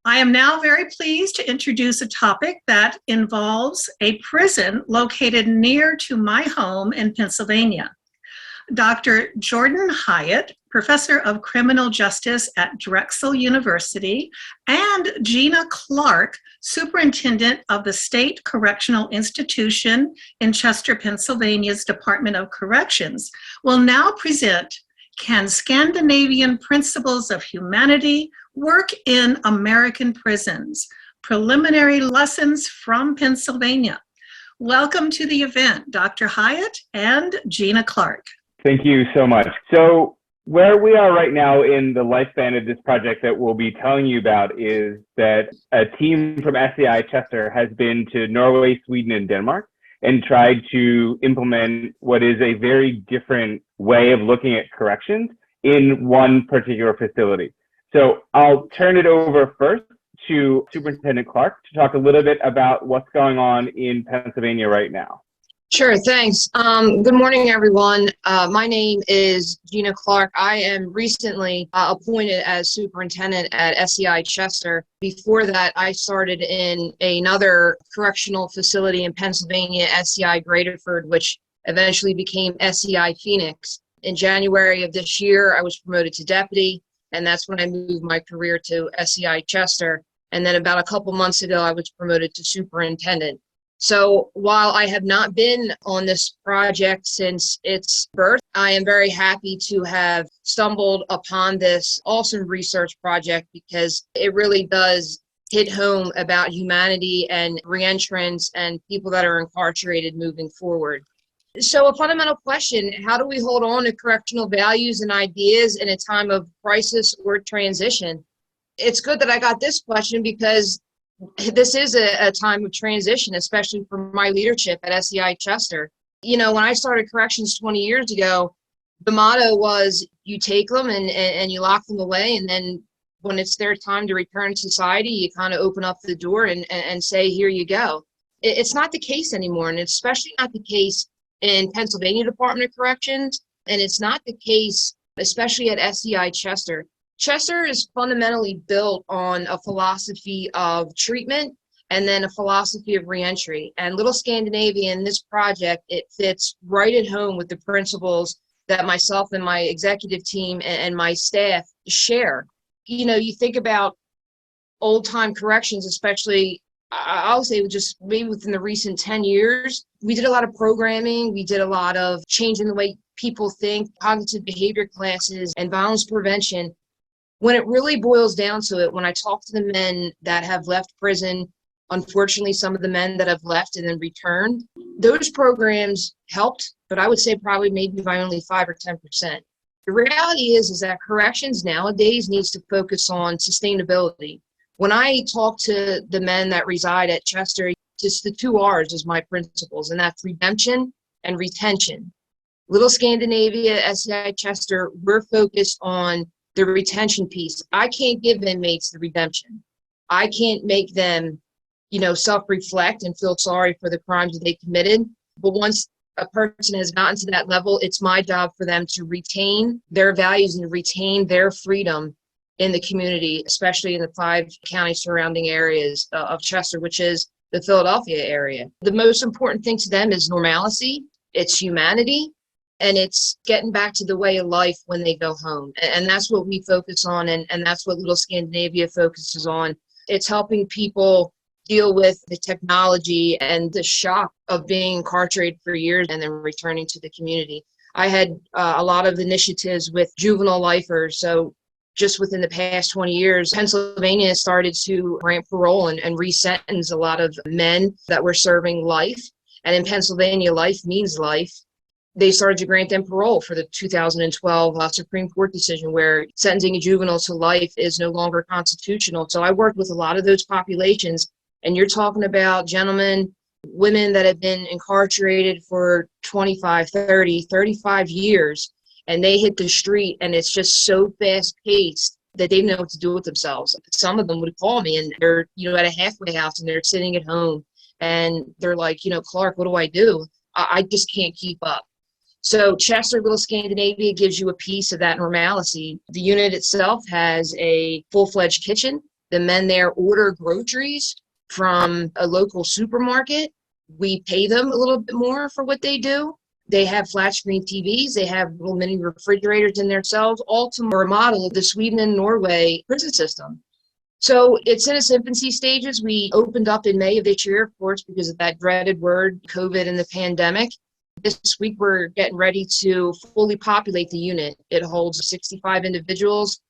I am now very pleased to introduce a topic that involves a prison located near to my home in Pennsylvania. Dr. Jordan Hyatt, professor of criminal justice at Drexel University, and Gina Clark, superintendent of the State Correctional Institution in Chester, Pennsylvania's Department of Corrections, will now present Can Scandinavian Principles of Humanity Work in American Prisons? Preliminary Lessons from Pennsylvania. Welcome to the event, Dr. Hyatt and Gina Clark. Thank you so much. So where we are right now in the lifespan of this project that we'll be telling you about is that a team from SCI Chester has been to Norway, Sweden, and Denmark and tried to implement what is a very different way of looking at corrections in one particular facility. So I'll turn it over first to Superintendent Clark to talk a little bit about what's going on in Pennsylvania right now. Sure, thanks. Good morning, everyone. My name is Gina Clark. I am recently appointed as superintendent at SCI Chester. Before that, I started in another correctional facility in Pennsylvania, SCI Graterford, which eventually became SCI Phoenix. In January of this year, I was promoted to deputy, and that's when I moved my career to SCI Chester. And then about a couple months ago, I was promoted to superintendent. So while I have not been on this project since its birth, I am very happy to have stumbled upon this awesome research project because it really does hit home about humanity and reentrants and people that are incarcerated moving forward. So a fundamental question, how do we hold on to correctional values and ideas in a time of crisis or transition? It's good that I got this question because this is a time of transition, especially for my leadership at SCI Chester. You know, when I started corrections 20 years ago, the motto was you take them and you lock them away. And then when it's their time to return to society, you kind of open up the door and say, here you go. It's not the case anymore. And it's especially not the case in Pennsylvania Department of Corrections. And it's not the case, especially at SCI Chester. Chester is fundamentally built on a philosophy of treatment and then a philosophy of reentry. And Little Scandinavia in this project, it fits right at home with the principles that myself and my executive team and my staff share. You know, you think about old time corrections, especially, I'll say just maybe within the recent 10 years, we did a lot of programming. We did a lot of changing the way people think, cognitive behavior classes, and violence prevention. When it really boils down to it, when I talk to the men that have left prison, unfortunately, some of the men that have left and then returned, those programs helped, but I would say probably maybe by only 5 or 10%. The reality is that corrections nowadays needs to focus on sustainability. When I talk to the men that reside at Chester, just the 2 R's is my principles, and that's redemption and retention. Little Scandinavia, SCI Chester, we're focused on the retention piece. I can't give inmates the redemption. I can't make them, self-reflect and feel sorry for the crimes that they committed. But once a person has gotten to that level, it's my job for them to retain their values and retain their freedom in the community, especially in the 5 county surrounding areas of Chester, which is the Philadelphia area. The most important thing to them is normalcy, it's humanity, and it's getting back to the way of life when they go home. And that's what we focus on, and that's what Little Scandinavia focuses on. It's helping people deal with the technology and the shock of being incarcerated for years and then returning to the community. I had a lot of initiatives with juvenile lifers. So just within the past 20 years, Pennsylvania started to grant parole and re-sentence a lot of men that were serving life. And in Pennsylvania, life means life. They started to grant them parole for the 2012 Supreme Court decision where sentencing a juvenile to life is no longer constitutional. So I worked with a lot of those populations, and you're talking about gentlemen, women that have been incarcerated for 25, 30, 35 years, and they hit the street, and it's just so fast-paced that they know what to do with themselves. Some of them would call me, and they're at a halfway house, and they're sitting at home, and they're like, Clark, what do I do? I just can't keep up. So Chester, Little Scandinavia gives you a piece of that normalcy. The unit itself has a full-fledged kitchen. The men there order groceries from a local supermarket. We pay them a little bit more for what they do. They have flat screen TVs. They have little mini refrigerators in their cells, all to remodel the Sweden and Norway prison system. So it's in its infancy stages. We opened up in May of this year, of course, because of that dreaded word, COVID and the pandemic. This week, we're getting ready to fully populate the unit. It holds 65 individuals.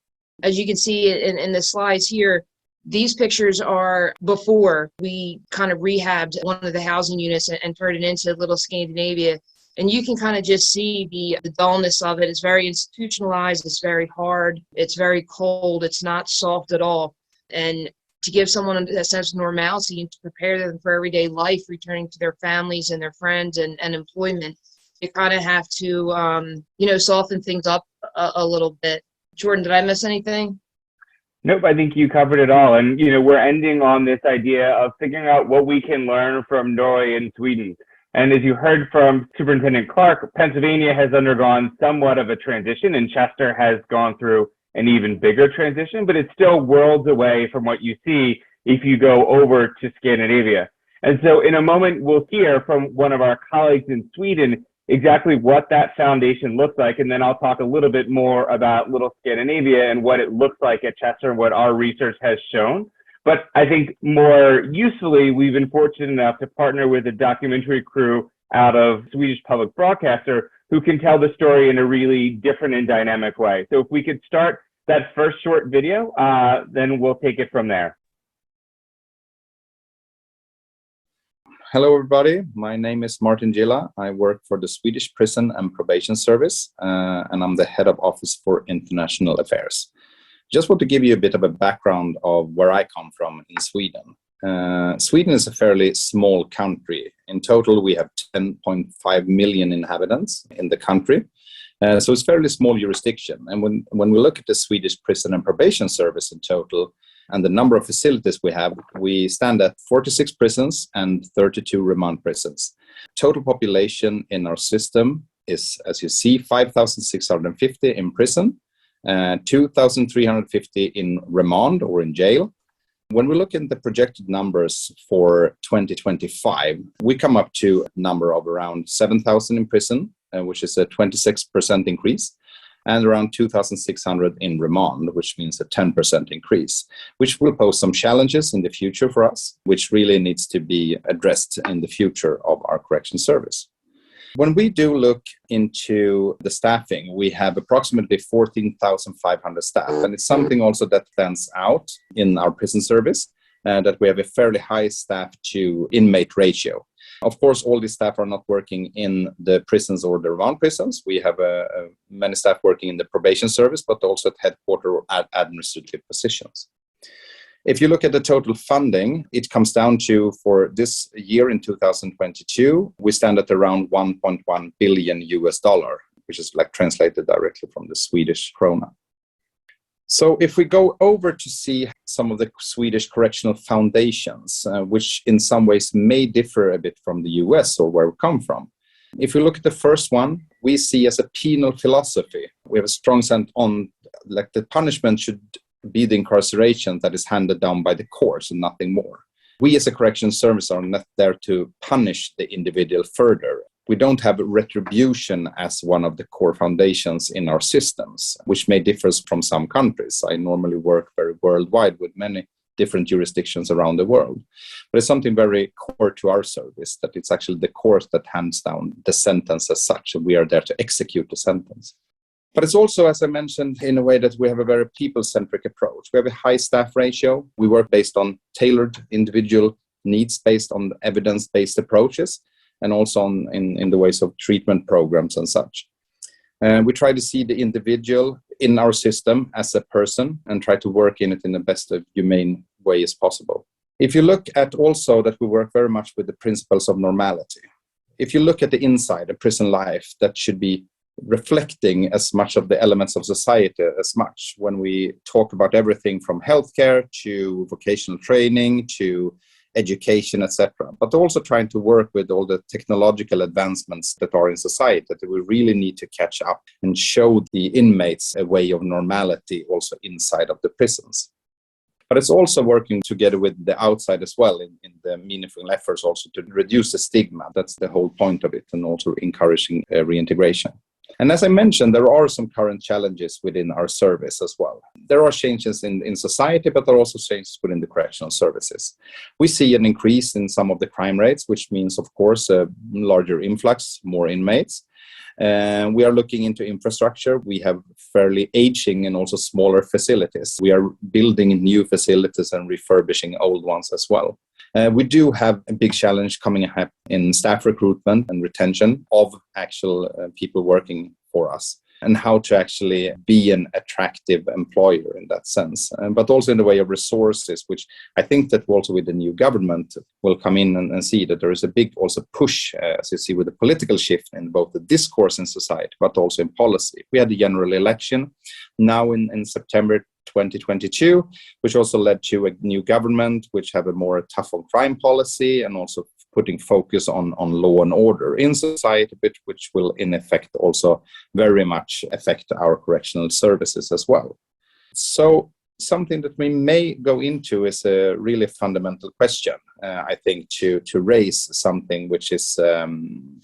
As you can see in the slides here, these pictures are before we kind of rehabbed one of the housing units and turned it into Little Scandinavia. And you can kind of just see the dullness of it. It's very institutionalized. It's very hard. It's very cold. It's not soft at all. And to give someone a sense of normalcy and to prepare them for everyday life, returning to their families and their friends and employment, you kind of have to, soften things up a little bit. Jordan, did I miss anything? Nope, I think you covered it all. And, we're ending on this idea of figuring out what we can learn from Norway and Sweden. And as you heard from Superintendent Clark, Pennsylvania has undergone somewhat of a transition, and Chester has gone through an even bigger transition, but it's still worlds away from what you see if you go over to Scandinavia. And so in a moment, we'll hear from one of our colleagues in Sweden exactly what that foundation looks like. And then I'll talk a little bit more about Little Scandinavia and what it looks like at Chester and what our research has shown. But I think more usefully, we've been fortunate enough to partner with a documentary crew out of Swedish public broadcaster who can tell the story in a really different and dynamic way. So if we could start that first short video, then we'll take it from there. Hello, everybody. My name is Martin Gilla. I work for the Swedish Prison and Probation Service, and I'm the head of office for international affairs. Just want to give you a bit of a background of where I come from in Sweden. Sweden is a fairly small country. In total, we have 10.5 million inhabitants in the country. So it's a fairly small jurisdiction. And when we look at the Swedish Prison and Probation Service in total, and the number of facilities we stand at 46 prisons and 32 remand prisons. Total population in our system is, as you see, 5,650 in prison, 2,350 in remand or in jail. When we look at the projected numbers for 2025, we come up to a number of around 7,000 in prison, which is a 26% increase, and around 2,600 in remand, which means a 10% increase, which will pose some challenges in the future for us, which really needs to be addressed in the future of our correction service. When we do look into the staffing, we have approximately 14,500 staff, and it's something also that stands out in our prison service, that we have a fairly high staff to inmate ratio. Of course, all these staff are not working in the prisons or the remand prisons. We have many staff working in the probation service, but also at headquarters or administrative positions. If you look at the total funding, it comes down to, for this year in 2022, we stand at around $1.1 billion, which is like translated directly from the Swedish krona. So if we go over to see some of the Swedish correctional foundations, which in some ways may differ a bit from the US or where we come from. If we look at the first one, we see as a penal philosophy. We have a strong sense on like the punishment should be the incarceration that is handed down by the courts and nothing more. We as a correction service are not there to punish the individual further. We don't have retribution as one of the core foundations in our systems, which may differ from some countries. I normally work very worldwide with many different jurisdictions around the world. But it's something very core to our service, that it's actually the court that hands down the sentence as such, and we are there to execute the sentence. But it's also, as I mentioned, in a way that we have a very people-centric approach. We have a high staff ratio. We work based on tailored individual needs, based on evidence-based approaches, and also in the ways of treatment programs and such. We try to see the individual in our system as a person and try to work in it in the best humane way as possible. If you look at also that we work very much with the principles of normality. If you look at the inside, a prison life, that should be reflecting as much of the elements of society as much. When we talk about everything from healthcare to vocational training to education, etc., but also trying to work with all the technological advancements that are in society, that we really need to catch up and show the inmates a way of normality also inside of the prisons. But it's also working together with the outside as well in the meaningful efforts also to reduce the stigma. That's the whole point of it, and also encouraging reintegration. And as I mentioned, there are some current challenges within our service as well. There are changes in society, but there are also changes within the correctional services. We see an increase in some of the crime rates, which means, of course, a larger influx, more inmates. We are looking into infrastructure. We have fairly aging and also smaller facilities. We are building new facilities and refurbishing old ones as well. We do have a big challenge coming up in staff recruitment and retention of actual people working for us, and how to actually be an attractive employer in that sense. But also in the way of resources, which I think that also with the new government will come in and see that there is a big also push, as you see with the political shift in both the discourse in society, but also in policy. We had the general election now in September 2022, which also led to a new government, which have a more tough on crime policy and also putting focus on law and order in society, which will in effect also very much affect our correctional services as well. So something that we may go into is a really fundamental question, I think, to raise something which is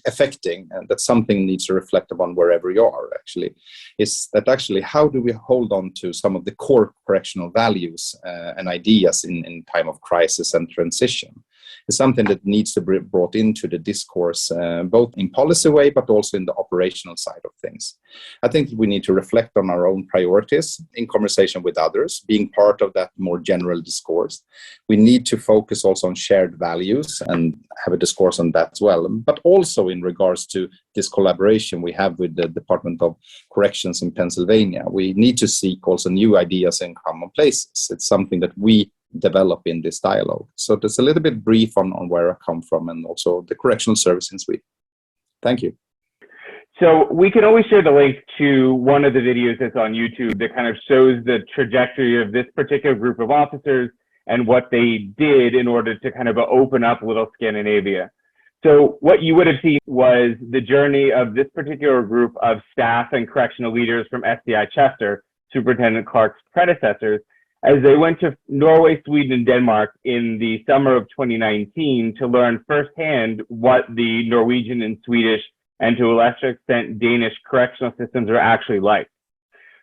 affecting, and that something needs to reflect upon wherever you are, actually, is that actually how do we hold on to some of the core correctional values and ideas in time of crisis and transition? Is something that needs to be brought into the discourse, both in policy way, but also in the operational side of things. I think we need to reflect on our own priorities in conversation with others, being part of that more general discourse. We need to focus also on shared values and have a discourse on that as well, but also in regards to this collaboration we have with the Department of Corrections in Pennsylvania. We need to seek also new ideas in common places. It's something that we develop in this dialogue. So that's a little bit brief on where I come from and also the correctional service in Sweden. Thank you. So we can always share the link to one of the videos that's on YouTube that kind of shows the trajectory of this particular group of officers and what they did in order to kind of open up Little Scandinavia. So what you would have seen was the journey of this particular group of staff and correctional leaders from SDI Chester, Superintendent Clark's predecessors, as they went to Norway, Sweden, and Denmark in the summer of 2019 to learn firsthand what the Norwegian and Swedish, and to a lesser extent, Danish correctional systems are actually like.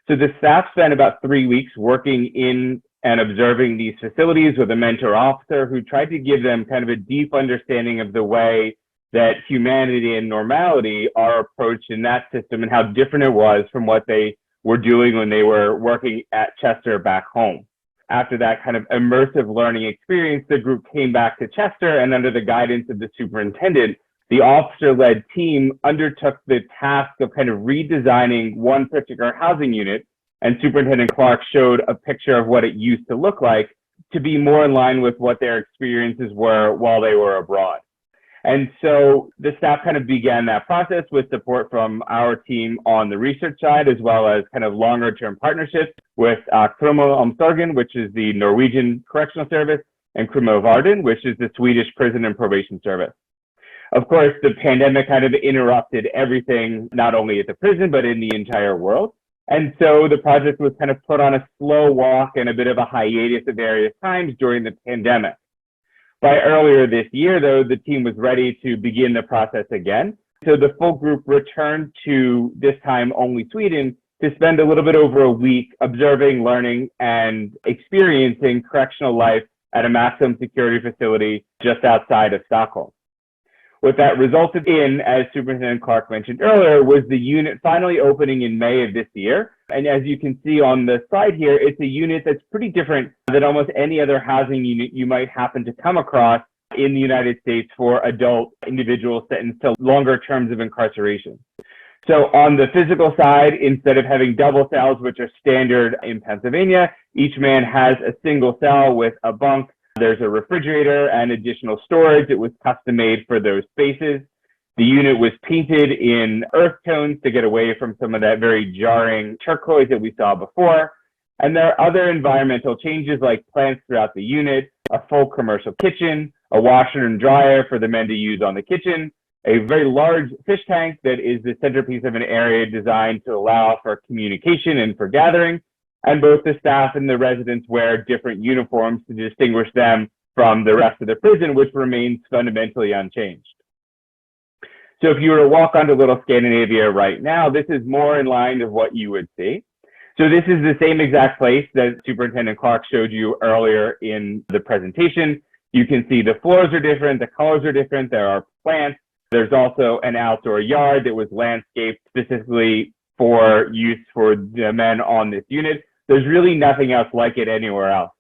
So the staff spent about 3 weeks working in and observing these facilities with a mentor officer who tried to give them kind of a deep understanding of the way that humanity and normality are approached in that system and how different it was from what they were doing when they were working at Chester back home. After that kind of immersive learning experience, the group came back to Chester, and under the guidance of the superintendent, the officer-led team undertook the task of kind of redesigning one particular housing unit, and Superintendent Clark showed a picture of what it used to look like to be more in line with what their experiences were while they were abroad. And so the staff kind of began that process with support from our team on the research side, as well as kind of longer term partnerships with Kriminalomsorgen, which is the Norwegian Correctional Service, and Kriminalvården, which is the Swedish Prison and Probation Service. Of course, the pandemic kind of interrupted everything, not only at the prison, but in the entire world. And so the project was kind of put on a slow walk and a bit of a hiatus at various times during the pandemic. By earlier this year, though, the team was ready to begin the process again. So the full group returned to, this time only Sweden, to spend a little bit over a week observing, learning, and experiencing correctional life at a maximum security facility just outside of Stockholm. What that resulted in, as Superintendent Clark mentioned earlier, was the unit finally opening in May of this year. And as you can see on the slide here, it's a unit that's pretty different than almost any other housing unit you might happen to come across in the United States for adult individuals sentenced to longer terms of incarceration. So on the physical side, instead of having double cells, which are standard in Pennsylvania, each man has a single cell with a bunk. There's a refrigerator and additional storage. It was custom made for those spaces. The unit was painted in earth tones to get away from some of that very jarring turquoise that we saw before. And there are other environmental changes like plants throughout the unit, a full commercial kitchen, a washer and dryer for the men to use on the kitchen, a very large fish tank that is the centerpiece of an area designed to allow for communication and for gathering, and both the staff and the residents wear different uniforms to distinguish them from the rest of the prison, which remains fundamentally unchanged. So if you were to walk onto Little Scandinavia right now, this is more in line of what you would see. So this is the same exact place that Superintendent Clark showed you earlier in the presentation. You can see the floors are different, the colors are different, there are plants. There's also an outdoor yard that was landscaped specifically for use for the men on this unit. There's really nothing else like it anywhere else.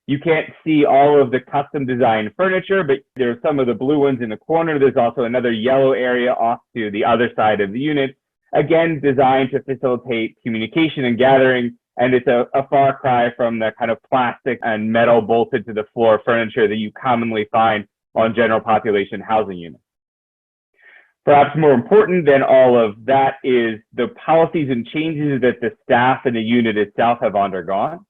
You can't see all of the custom designed furniture, but there's some of the blue ones in the corner. There's also another yellow area off to the other side of the unit, again, designed to facilitate communication and gathering. And it's a far cry from the kind of plastic and metal bolted to the floor furniture that you commonly find on general population housing units. Perhaps more important than all of that is the policies and changes that the staff and the unit itself have undergone.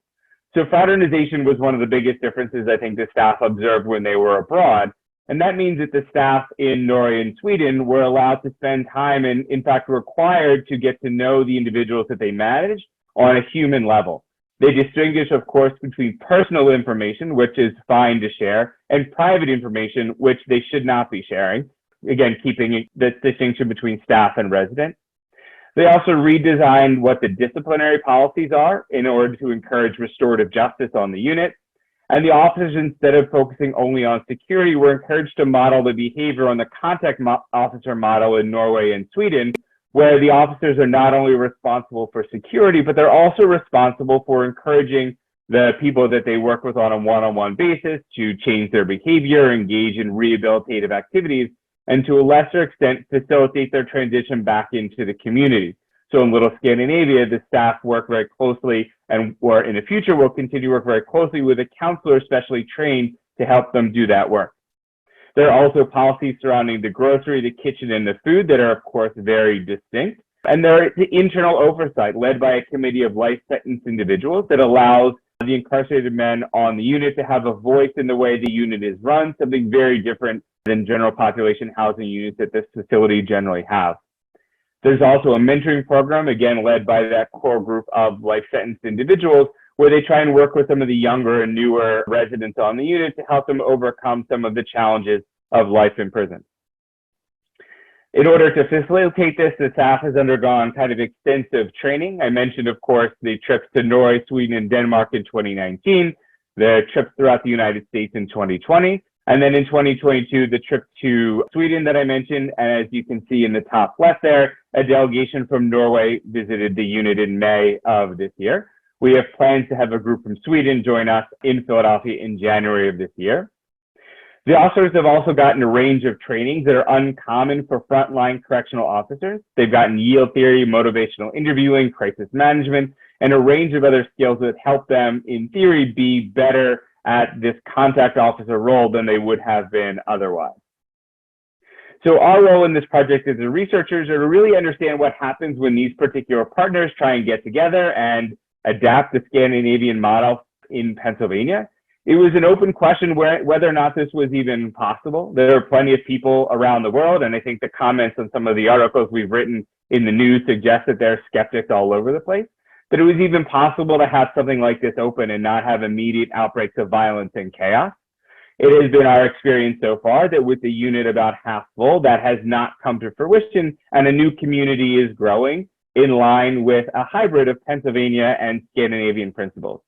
So fraternization was one of the biggest differences I think the staff observed when they were abroad. And that means that the staff in Norway and Sweden were allowed to spend time and in fact required to get to know the individuals that they managed on a human level. They distinguish, of course, between personal information, which is fine to share, and private information, which they should not be sharing. Again, keeping the distinction between staff and resident. They also redesigned what the disciplinary policies are in order to encourage restorative justice on the unit. And the officers, instead of focusing only on security, were encouraged to model the behavior on the contact officer model in Norway and Sweden, where the officers are not only responsible for security, but they're also responsible for encouraging the people that they work with on a one-on-one basis to change their behavior, engage in rehabilitative activities, and to a lesser extent, facilitate their transition back into the community. So in Little Scandinavia, the staff work very closely or in the future will continue to work very closely with a counselor specially trained to help them do that work. There are also policies surrounding the grocery, the kitchen, and the food that are, of course, very distinct. And there is the internal oversight led by a committee of life sentence individuals that allows the incarcerated men on the unit to have a voice in the way the unit is run, something very different than general population housing units that this facility generally have. There's also a mentoring program, again, led by that core group of life sentenced individuals, where they try and work with some of the younger and newer residents on the unit to help them overcome some of the challenges of life in prison. In order to facilitate this, the staff has undergone kind of extensive training. I mentioned, of course, the trips to Norway, Sweden, and Denmark in 2019, the trips throughout the United States in 2020, and then in 2022, the trip to Sweden that I mentioned. And as you can see in the top left there, a delegation from Norway visited the unit in May of this year. We have plans to have a group from Sweden join us in Philadelphia in January of this year. The officers have also gotten a range of trainings that are uncommon for frontline correctional officers. They've gotten yield theory, motivational interviewing, crisis management, and a range of other skills that help them, in theory, be better at this contact officer role than they would have been otherwise. So our role in this project as the researchers are to really understand what happens when these particular partners try and get together and adapt the Scandinavian model in Pennsylvania. It was an open question whether or not this was even possible. There are plenty of people around the world, and I think the comments on some of the articles we've written in the news suggest that there are skeptics all over the place, that it was even possible to have something like this open and not have immediate outbreaks of violence and chaos. It has been our experience so far that with the unit about half full, that has not come to fruition, and a new community is growing in line with a hybrid of Pennsylvania and Scandinavian principles.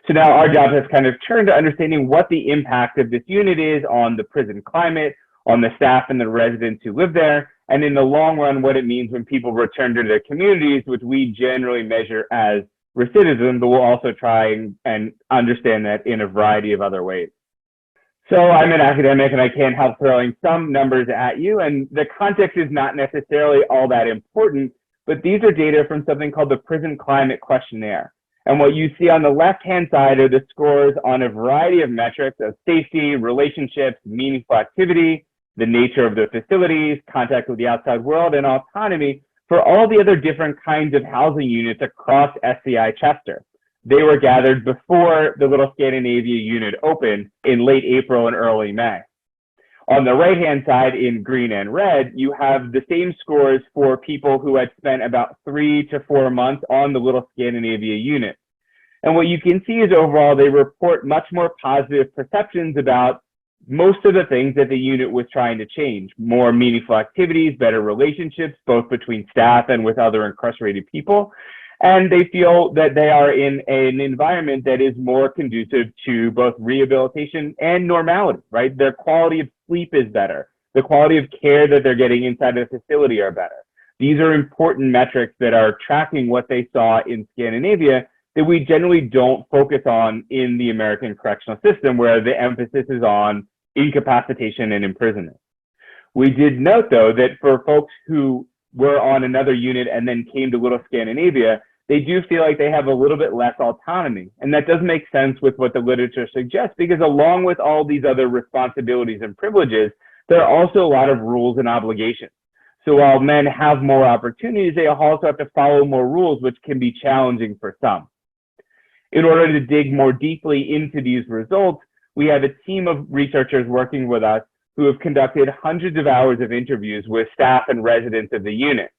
So now our job has kind of turned to understanding what the impact of this unit is on the prison climate, on the staff and the residents who live there, and in the long run, what it means when people return to their communities, which we generally measure as recidivism, but we'll also try and understand that in a variety of other ways. So I'm an academic and I can't help throwing some numbers at you, and the context is not necessarily all that important, but these are data from something called the Prison Climate Questionnaire. And what you see on the left-hand side are the scores on a variety of metrics of safety, relationships, meaningful activity, the nature of the facilities, contact with the outside world, and autonomy for all the other different kinds of housing units across SCI Chester. They were gathered before the Little Scandinavia unit opened in late April and early May. On the right-hand side, in green and red, you have the same scores for people who had spent about 3 to 4 months on the Little Scandinavia unit. And what you can see is overall, they report much more positive perceptions about most of the things that the unit was trying to change. More meaningful activities, better relationships, both between staff and with other incarcerated people. And they feel that they are in an environment that is more conducive to both rehabilitation and normality, right? Their quality of sleep is better. The quality of care that they're getting inside the facility are better. These are important metrics that are tracking what they saw in Scandinavia that we generally don't focus on in the American correctional system, where the emphasis is on incapacitation and imprisonment. We did note, though, that for folks who were on another unit and then came to Little Scandinavia, they do feel like they have a little bit less autonomy. And that does make sense with what the literature suggests, because along with all these other responsibilities and privileges, there are also a lot of rules and obligations. So while men have more opportunities, they also have to follow more rules, which can be challenging for some. In order to dig more deeply into these results, we have a team of researchers working with us who have conducted hundreds of hours of interviews with staff and residents of the unit.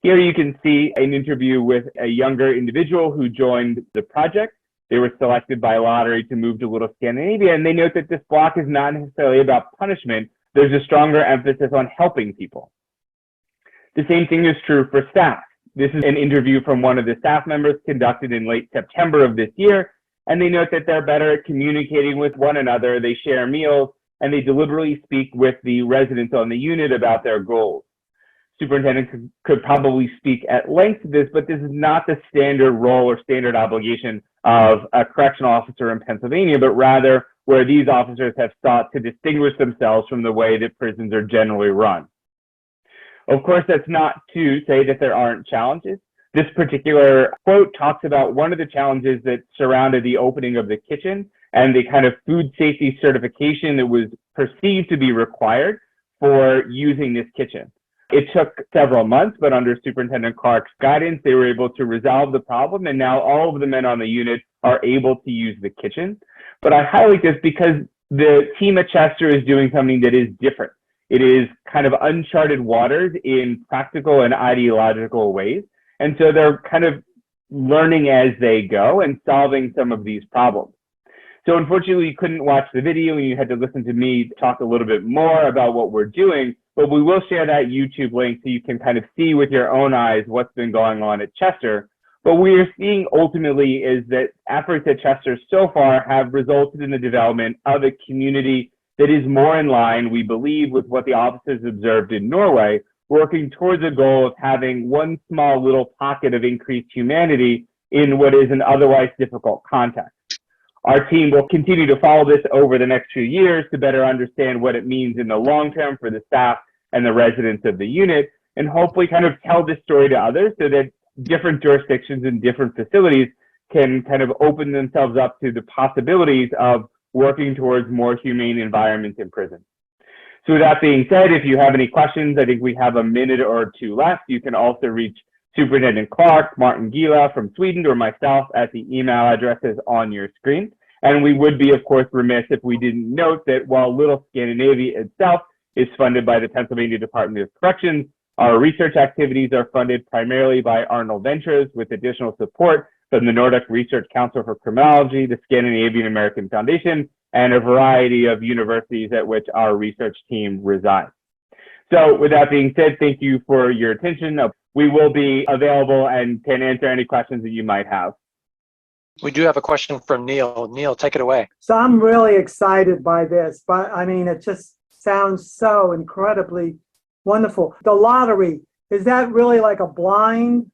Here you can see an interview with a younger individual who joined the project. They were selected by lottery to move to Little Scandinavia, and they note that this block is not necessarily about punishment. There's a stronger emphasis on helping people. The same thing is true for staff. This is an interview from one of the staff members conducted in late September of this year, and they note that they're better at communicating with one another, they share meals, and they deliberately speak with the residents on the unit about their goals. Superintendent could probably speak at length to this, but this is not the standard role or standard obligation of a correctional officer in Pennsylvania, but rather where these officers have sought to distinguish themselves from the way that prisons are generally run. Of course, that's not to say that there aren't challenges. This particular quote talks about one of the challenges that surrounded the opening of the kitchen and the kind of food safety certification that was perceived to be required for using this kitchen. It took several months, but under Superintendent Clark's guidance, they were able to resolve the problem, and now all of the men on the unit are able to use the kitchen. But I highlight this because the team at Chester is doing something that is different. It is kind of uncharted waters in practical and ideological ways. And so they're kind of learning as they go and solving some of these problems. So unfortunately, you couldn't watch the video and you had to listen to me talk a little bit more about what we're doing, but we will share that YouTube link so you can kind of see with your own eyes what's been going on at Chester. What we are seeing ultimately is that efforts at Chester so far have resulted in the development of a community that is more in line, we believe, with what the officers observed in Norway, working towards a goal of having one small little pocket of increased humanity in what is an otherwise difficult context. Our team will continue to follow this over the next few years to better understand what it means in the long term for the staff and the residents of the unit, and hopefully kind of tell this story to others so that different jurisdictions and different facilities can kind of open themselves up to the possibilities of working towards more humane environments in prison. So with that being said, if you have any questions, I think we have a minute or two left. You can also reach Superintendent Clark, Martin Gilla from Sweden, or myself at the email addresses on your screen. And we would be, of course, remiss if we didn't note that while Little Scandinavia itself is funded by the Pennsylvania Department of Corrections, our research activities are funded primarily by Arnold Ventures with additional support from the Nordic Research Council for Criminology, the Scandinavian American Foundation, and a variety of universities at which our research team resides. So with that being said, thank you for your attention. We will be available and can answer any questions that you might have. We do have a question from Neil. Neil, take it away. So I'm really excited by this, but I mean, it just sounds so incredibly wonderful. The lottery, is that really like a blind?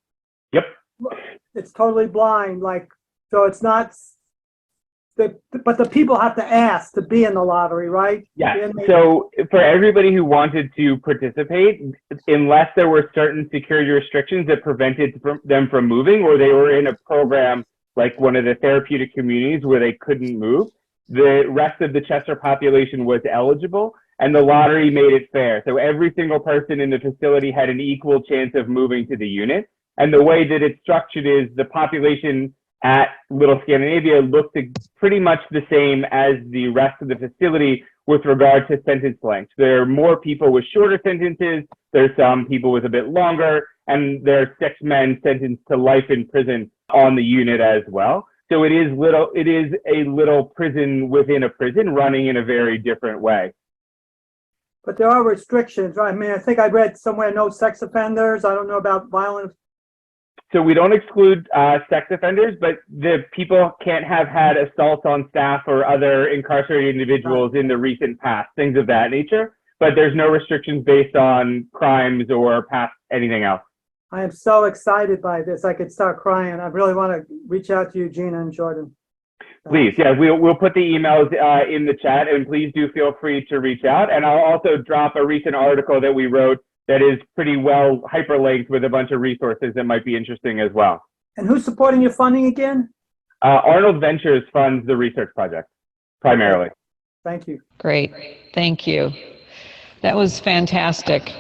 Yep. It's totally blind, like, so it's not, but the people have to ask to be in the lottery, right? Yeah, so for everybody who wanted to participate, unless there were certain security restrictions that prevented them from moving, or they were in a program like one of the therapeutic communities where they couldn't move, the rest of the Chester population was eligible, and the lottery made it fair. So every single person in the facility had an equal chance of moving to the unit. And the way that it's structured is the population at Little Scandinavia looked pretty much the same as the rest of the facility, with regard to sentence length. There are more people with shorter sentences. There's some people with a bit longer, and there are 6 men sentenced to life in prison on the unit as well. So it is a little prison within a prison running in a very different way. But there are restrictions, right? I mean, I think I read somewhere no sex offenders. I don't know about violent. So we don't exclude sex offenders, but the people can't have had assaults on staff or other incarcerated individuals in the recent past, things of that nature. But there's no restrictions based on crimes or past anything else. I am so excited by this. I could start crying. I really want to reach out to you, Gina and Jordan. Please, yeah, we'll put the emails in the chat, and please do feel free to reach out. And I'll also drop a recent article that we wrote that is pretty well hyperlinked with a bunch of resources that might be interesting as well. And who's supporting your funding again? Arnold Ventures funds the research project, primarily. Thank you. Great. Thank you. That was fantastic.